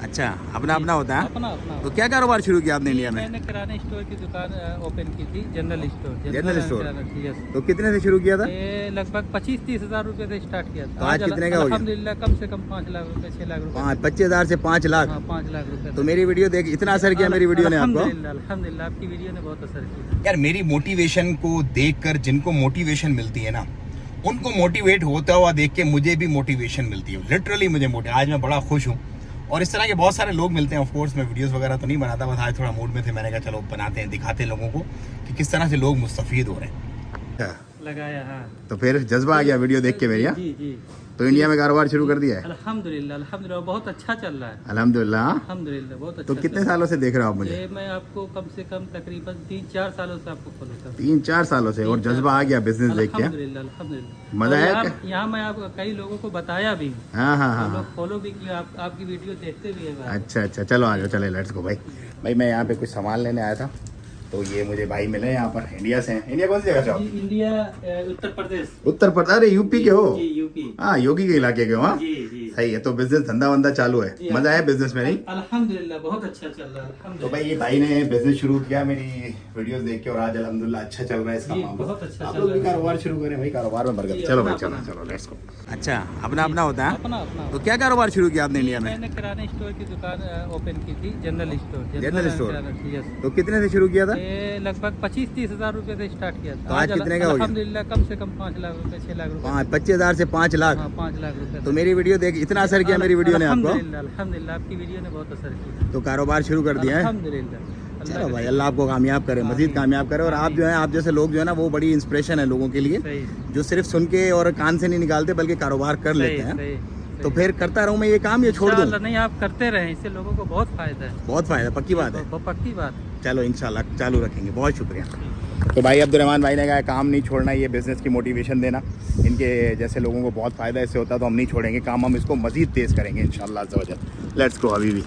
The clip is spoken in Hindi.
अच्छा, अपना अपना होता है। अपना अपना। तो क्या कारोबार शुरू किया आपने इंडिया में? मैंने किराना स्टोर की दुकान ओपन की थी, general store. General store? Yes. तो कितने से शुरू किया था? ये लगभग 25-30 हज़ार रुपये से स्टार्ट किया था। तो आज कितने का हो गया? अल्हम्दुलिल्लाह कम से कम 5 लाख रुपए, 6 लाख रुपए। 25,000 से 5 लाख। हाँ, 5 लाख रुपए। तो मेरी वीडियो देख इतना असर किया मेरी वीडियो ने आपको? अल्हम्दुलिल्लाह आपकी वीडियो ने बहुत असर किया। यार मेरी मोटिवेशन को देखकर जिनको मोटिवेशन मिलती है ना, उनको मोटिवेट होता हुआ देख के मुझे भी मोटिवेशन मिलती है। लिटरली मुझे आज मैं बड़ा खुश हूँ। और इस तरह के बहुत सारे लोग मिलते हैं। ऑफ कोर्स मैं वीडियोस वगैरह तो नहीं बनाता, बस आज थोड़ा मूड में थे, मैंने कहा चलो बनाते हैं, दिखाते हैं लोगों को कि किस तरह से लोग मुस्तफीद हो रहे हैं। लगाया। हाँ, तो फिर जज्बा आ गया वीडियो देख के मेरी। हाँ? जी जी। तो इंडिया में कारोबार शुरू कर दिया है? अल्हम्दुलिल्लाह बहुत अच्छा चल रहा है। अल्हम्दुलिल्लाह। अल्हम्दुलिल्लाह बहुत अच्छा। तो कितने सालों से देख रहे हो आप मुझे? ये मैं आपको कम से कम तकरीबन 3-4 सालों से आपको फॉलो कर रहा हूँ। 3-4 सालों से? और जज्बा आ गया बिजनेस देख के? अल्हम्दुलिल्लाह। मजा आया? यहाँ मैं आप कई लोगों को बताया भी, हाँ हाँ हाँ। लोग फॉलो भी किया, आपकी वीडियो देखते भी है। अच्छा अच्छा, चलो आ जाओ, चले लेट्स गो भाई। भाई मैं यहाँ पे कुछ सामान लेने आया था, तो ये मुझे भाई मिले यहाँ पर, इंडिया से हैं। इंडिया कौन सी जगह से हो? इंडिया उत्तर प्रदेश। उत्तर प्रदेश? अरे यूपी के हो? जी यूपी। हाँ, योगी के इलाके के हो? हाँ जी जी। सही है। तो बिजनेस धंधा वंदा चालू है? मजा आया बिजनेस में? नहीं अल्हम्दुलिल्लाह बहुत अच्छा चल रहा है। तो अल्हम्दुलिल्लाह। भाई ये भाई ने बिजनेस शुरू किया मेरी वीडियोस देख के, और आज अल्हम्दुलिल्लाह अच्छा चल रहा है इसका जी, मामला। बहुत अच्छा आप चल लोग भी रहा है। कारोबार शुरू करें भाई, कारोबार में बरकत। जी, चलो भाई अपना चलो चलो लेट्स गो। अच्छा, अपना अपना होता है। अपना अपना। तो क्या कारोबार शुरू किया आपने इंडिया में? मैंने किराना स्टोर की दुकान ओपन की थी, general store. General store? Yes. तो कितने से शुरू किया था? ये लगभग 25-30 हज़ार रुपये से स्टार्ट किया था। तो आज कितने का हो गया? अल्हम्दुलिल्लाह कम से कम 5 लाख रुपए, 6 लाख रुपए। 25,000 से 5 लाख। हाँ, 5 लाख रुपए। तो मेरी वीडियो देख इतना असर किया मेरी वीडियो ने आपको? अल्हम्दुलिल्लाह आपकी वीडियो ने बहुत असर किया। तो कारोबार शुरू कर दिया है? अल्हम्दुलिल्लाह। चलो भाई, अल्लाह आपको कामयाब करे, मजीद कामयाब करे। और आप जो है, आप जैसे लोग जो है ना, वो बड़ी इंस्पिरेशन है लोगों के लिए, सही जो सिर्फ सुन के और कान से नहीं निकालते बल्कि कारोबार कर लेते हैं। सही। तो फिर करता रहूं मैं ये काम, ये छोड़ दूं? इंशाअल्लाह नहीं, आप करते रहें, इससे लोगों को बहुत फायदा है। बहुत फायदा, पक्की बात है। पक्की बात। चलो इंशाल्लाह चालू रखेंगे। बहुत शुक्रिया। तो भाई अब्दुर्रहमान भाई ने कहा काम नहीं छोड़ना, ये बिज़नेस की मोटिवेशन देना, इनके जैसे लोगों को बहुत फ़ायदा इससे होता है, तो हम नहीं छोड़ेंगे काम, हम इसको मज़ीद तेज़ करेंगे इंशाल्लाह अज़्ज़ा वजल। लेट्स गो अभी भी।